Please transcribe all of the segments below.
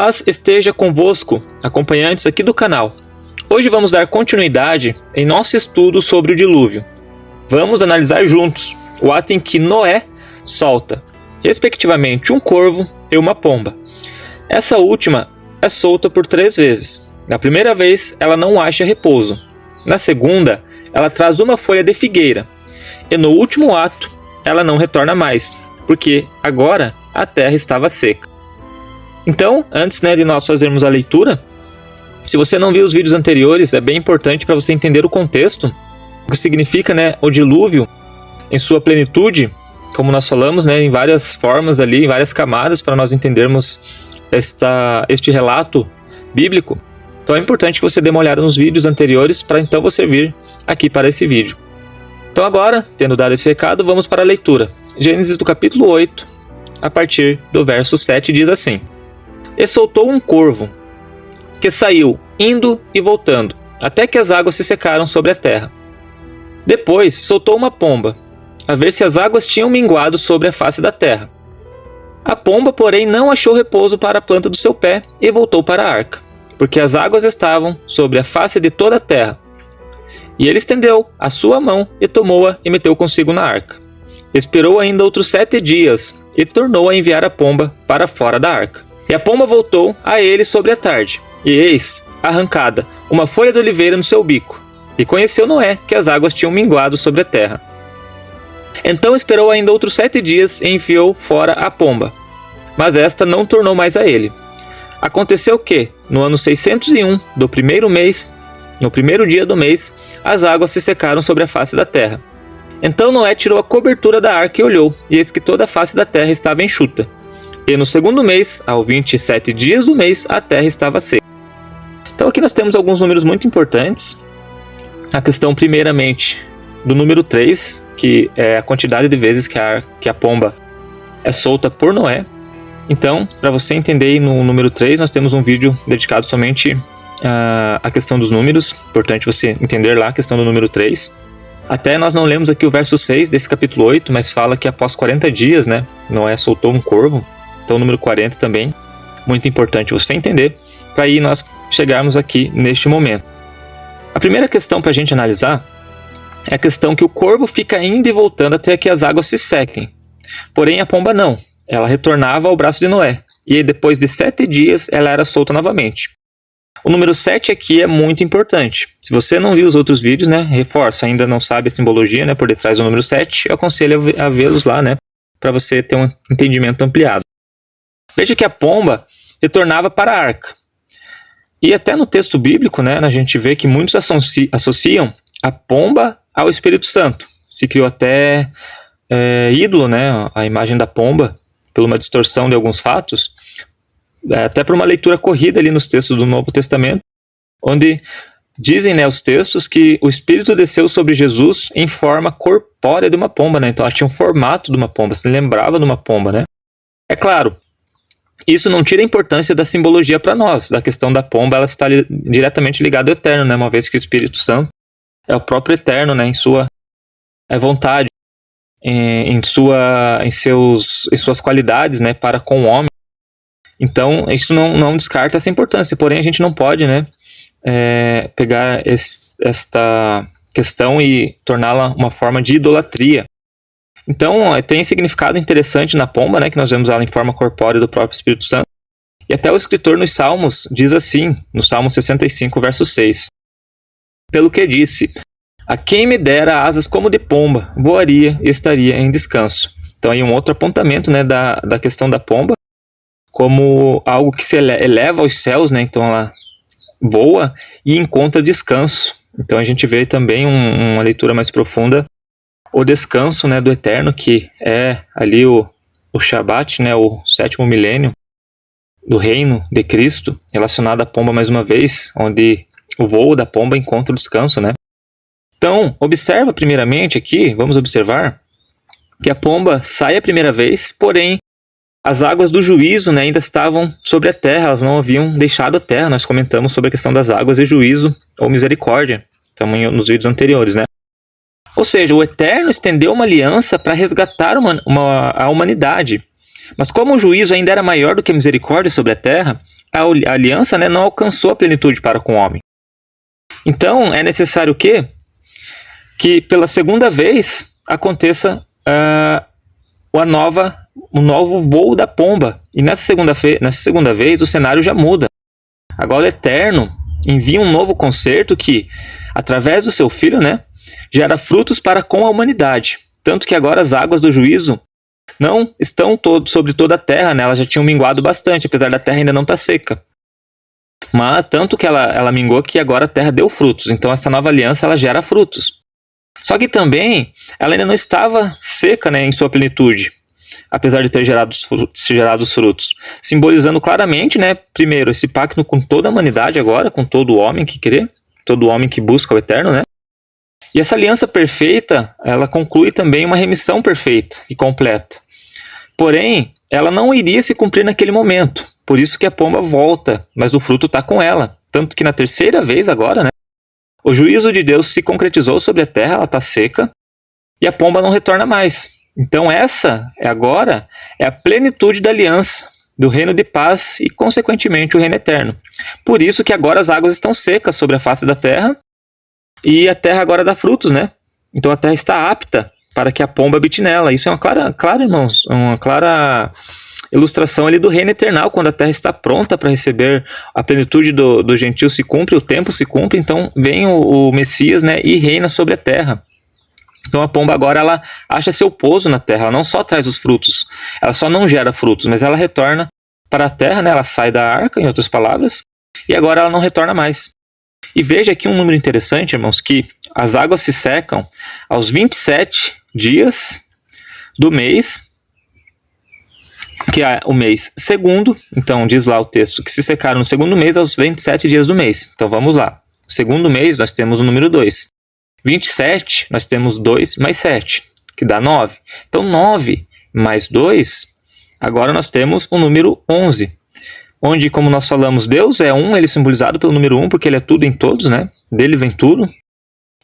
paz esteja convosco, acompanhantes aqui do canal. Hoje vamos dar continuidade em nosso estudo sobre o dilúvio. Vamos analisar juntos o ato em que Noé solta, respectivamente, um corvo e uma pomba. Essa última é solta por 3 vezes. Na primeira vez, ela não acha repouso. Na segunda, ela traz uma folha de figueira. E no último ato, ela não retorna mais, porque agora a terra estava seca. Então, antes de nós fazermos a leitura, se você não viu os vídeos anteriores, é bem importante para você entender o contexto, o que significa o dilúvio em sua plenitude, como nós falamos, em várias formas ali, em várias camadas, para nós entendermos este relato bíblico. Então é importante que você dê uma olhada nos vídeos anteriores para então você vir aqui para esse vídeo. Então agora, tendo dado esse recado, vamos para a leitura. Gênesis do capítulo 8, a partir do verso 7, diz assim: E soltou um corvo, que saiu, indo e voltando, até que as águas se secaram sobre a terra. Depois soltou uma pomba, a ver se as águas tinham minguado sobre a face da terra. A pomba, porém, não achou repouso para a planta do seu pé e voltou para a arca, porque as águas estavam sobre a face de toda a terra. E ele estendeu a sua mão e tomou-a e meteu consigo na arca. Esperou ainda outros 7 dias e tornou a enviar a pomba para fora da arca. E a pomba voltou a ele sobre a tarde, e eis, arrancada, uma folha de oliveira no seu bico. E conheceu Noé que as águas tinham minguado sobre a terra. Então esperou ainda outros 7 dias e enviou fora a pomba. Mas esta não tornou mais a ele. Aconteceu que, no ano 601 do primeiro mês, no primeiro dia do mês, as águas se secaram sobre a face da terra. Então Noé tirou a cobertura da arca e olhou, e eis que toda a face da terra estava enxuta. E no segundo mês, aos 27 dias do mês, a terra estava seca. Então aqui nós temos alguns números muito importantes. A questão primeiramente do número 3, que é a quantidade de vezes que a pomba é solta por Noé. Então, para você entender no número 3, nós temos um vídeo dedicado somente à questão dos números. Importante você entender lá a questão do número 3. Até nós não lemos aqui o verso 6 desse capítulo 8, mas fala que após 40 dias, Noé soltou um corvo. Então o número 40 também, muito importante você entender, para aí nós chegarmos aqui neste momento. A primeira questão para a gente analisar é a questão que o corvo fica indo e voltando até que as águas se sequem. Porém a pomba não, ela retornava ao braço de Noé, e aí, depois de 7 dias ela era solta novamente. O número 7 aqui é muito importante. Se você não viu os outros vídeos, reforço, ainda não sabe a simbologia por detrás do número 7, eu aconselho a vê-los lá, para você ter um entendimento ampliado. Veja que a pomba retornava para a arca. E até no texto bíblico, a gente vê que muitos associam a pomba ao Espírito Santo. Se criou até ídolo, a imagem da pomba, por uma distorção de alguns fatos, até por uma leitura corrida ali nos textos do Novo Testamento, onde dizem os textos que o Espírito desceu sobre Jesus em forma corpórea de uma pomba, então ela tinha um formato de uma pomba, se lembrava de uma pomba, É claro, isso não tira a importância da simbologia para nós, da questão da pomba, ela está diretamente ligada ao Eterno, uma vez que o Espírito Santo é o próprio Eterno, em sua vontade, em suas qualidades, para com o homem. Então, isso não descarta essa importância, porém a gente não pode pegar esta questão e torná-la uma forma de idolatria. Então, tem significado interessante na pomba, que nós vemos ela em forma corpórea do próprio Espírito Santo. E até o escritor nos Salmos diz assim, no Salmo 65, verso 6. Pelo que disse, a quem me dera asas como de pomba, voaria e estaria em descanso. Então, aí um outro apontamento da questão da pomba, como algo que se eleva aos céus, então ela voa e encontra descanso. Então a gente vê também uma leitura mais profunda, o descanso do Eterno, que é ali o Shabat, o 7º milênio do reino de Cristo, relacionado à pomba mais uma vez, onde o voo da pomba encontra o descanso. Então, observa primeiramente aqui, vamos observar, que a pomba sai a primeira vez, porém as águas do juízo ainda estavam sobre a terra, elas não haviam deixado a terra. Nós comentamos sobre a questão das águas de juízo ou misericórdia, também nos vídeos anteriores. Ou seja, o Eterno estendeu uma aliança para resgatar a humanidade. Mas como o juízo ainda era maior do que a misericórdia sobre a terra, a aliança, né, não alcançou a plenitude para com o homem. Então, é necessário que pela segunda vez aconteça o novo voo da pomba. E nessa segunda vez o cenário já muda. Agora o Eterno envia um novo concerto que, através do seu Filho, né, gera frutos para com a humanidade. Tanto que agora as águas do juízo não estão sobre toda a terra, né? Elas já tinham minguado bastante, apesar da terra ainda não estar seca. Mas tanto que ela mingou que agora a terra deu frutos. Então essa nova aliança ela gera frutos. Só que também ela ainda não estava seca, né, em sua plenitude, apesar de ter gerado os frutos. Simbolizando claramente, né, primeiro, esse pacto com toda a humanidade agora, com todo homem que crê, todo homem que busca o Eterno, né? E essa aliança perfeita, ela conclui também uma remissão perfeita e completa. Porém, ela não iria se cumprir naquele momento. Por isso que a pomba volta, mas o fruto está com ela. Tanto que na terceira vez agora, né, o juízo de Deus se concretizou sobre a terra, ela está seca, e a pomba não retorna mais. Então essa, agora, é a plenitude da aliança, do reino de paz e, consequentemente, o reino eterno. Por isso que agora as águas estão secas sobre a face da terra, e a terra agora dá frutos, né? Então a terra está apta para que a pomba habite nela. Isso é uma clara, irmãos, uma clara ilustração ali do reino eternal, quando a terra está pronta para receber a plenitude do gentio se cumpre, o tempo se cumpre, então vem o Messias, né, e reina sobre a terra. Então a pomba agora ela acha seu pouso na terra, ela não só traz os frutos, ela só não gera frutos, mas ela retorna para a terra, né, ela sai da arca, em outras palavras, e agora ela não retorna mais. E veja aqui um número interessante, irmãos, que as águas se secam aos 27 dias do mês, que é o mês segundo. Então diz lá o texto que se secaram no segundo mês aos 27 dias do mês. Então vamos lá. No segundo mês nós temos o número 2. 27 nós temos 2 mais 7, que dá 9. Então 9 mais 2, agora nós temos o número 11. Onde, como nós falamos, Deus é um, ele é simbolizado pelo número 1, porque ele é tudo em todos, né? Dele vem tudo.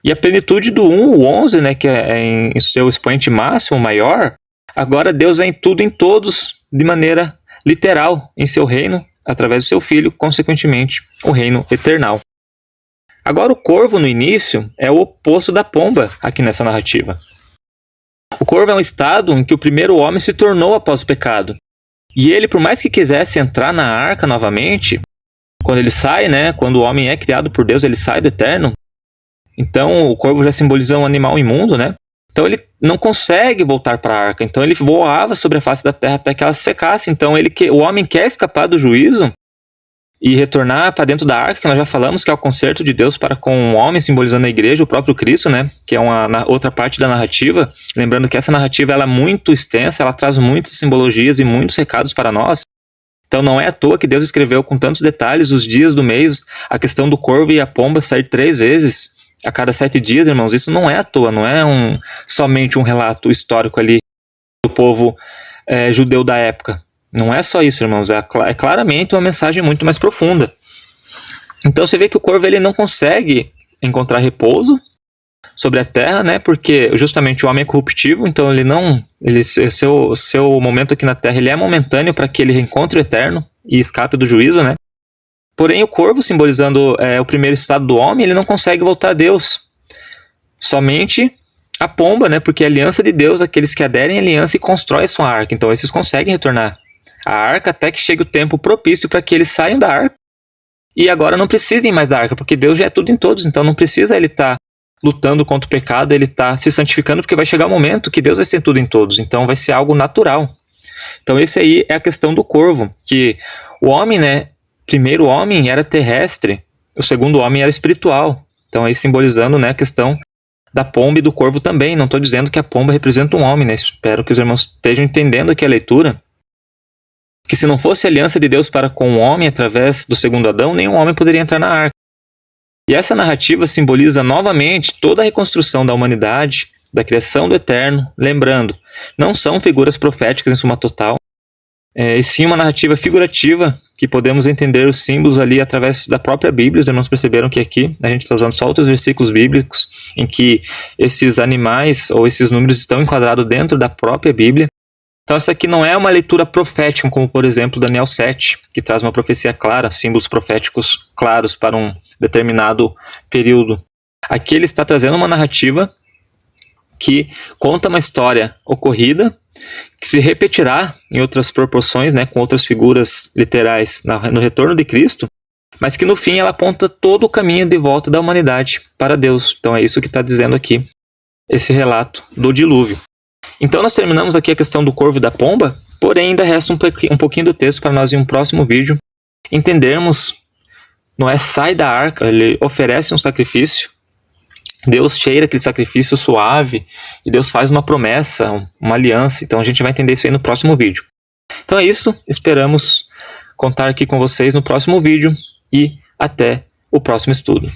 E a plenitude do 1, o 11, né, que é em seu expoente máximo, maior, agora Deus é em tudo em todos, de maneira literal, em seu reino, através do seu Filho, consequentemente, o reino eternal. Agora o corvo, no início, é o oposto da pomba, aqui nessa narrativa. O corvo é um estado em que o primeiro homem se tornou após o pecado. E ele, por mais que quisesse entrar na arca novamente, quando ele sai, né, quando o homem é criado por Deus, ele sai do eterno. Então o corvo já simboliza um animal imundo, né? Então ele não consegue voltar para a arca. Então ele voava sobre a face da terra até que ela se secasse. Então o homem quer escapar do juízo e retornar para dentro da arca, que nós já falamos que é o concerto de Deus para com o homem, simbolizando a igreja, o próprio Cristo, né? Que é uma outra parte da narrativa. Lembrando que essa narrativa ela é muito extensa, ela traz muitas simbologias e muitos recados para nós. Então não é à toa que Deus escreveu com tantos detalhes os dias do mês, a questão do corvo e a pomba sair 3 vezes a cada 7 dias, irmãos. Isso não é à toa, não é somente um relato histórico ali do povo judeu da época. Não é só isso, irmãos, é claramente uma mensagem muito mais profunda. Então você vê que o corvo ele não consegue encontrar repouso sobre a terra, né? Porque justamente o homem é corruptível, então seu momento aqui na terra ele é momentâneo para que ele reencontre o eterno e escape do juízo, né? Porém o corvo, simbolizando o primeiro estado do homem, ele não consegue voltar a Deus. Somente a pomba, né? Porque a aliança de Deus, aqueles que aderem à aliança e constroem a sua arca, então esses conseguem retornar a arca até que chegue o tempo propício para que eles saiam da arca e agora não precisem mais da arca, porque Deus já é tudo em todos, então não precisa ele estar lutando contra o pecado, ele está se santificando, porque vai chegar o momento que Deus vai ser tudo em todos, então vai ser algo natural. Então esse aí é a questão do corvo, que o homem, né, primeiro homem era terrestre, o segundo homem era espiritual, então aí simbolizando, né, a questão da pomba e do corvo também. Não estou dizendo que a pomba representa um homem, né? Espero que os irmãos estejam entendendo aqui a leitura, que se não fosse a aliança de Deus para com o homem através do segundo Adão, nenhum homem poderia entrar na arca. E essa narrativa simboliza novamente toda a reconstrução da humanidade, da criação do eterno, lembrando, não são figuras proféticas em suma total, e sim uma narrativa figurativa, que podemos entender os símbolos ali através da própria Bíblia. Os irmãos perceberam que aqui a gente está usando só outros versículos bíblicos, em que esses animais ou esses números estão enquadrados dentro da própria Bíblia. Então essa aqui não é uma leitura profética, como por exemplo Daniel 7, que traz uma profecia clara, símbolos proféticos claros para um determinado período. Aqui ele está trazendo uma narrativa que conta uma história ocorrida, que se repetirá em outras proporções, né, com outras figuras literais no retorno de Cristo, mas que no fim ela aponta todo o caminho de volta da humanidade para Deus. Então é isso que está dizendo aqui esse relato do dilúvio. Então nós terminamos aqui a questão do corvo e da pomba, porém ainda resta um pouquinho do texto para nós em um próximo vídeo entendermos. Noé sai da arca, ele oferece um sacrifício, Deus cheira aquele sacrifício suave e Deus faz uma promessa, uma aliança. Então a gente vai entender isso aí no próximo vídeo. Então é isso, esperamos contar aqui com vocês no próximo vídeo e até o próximo estudo.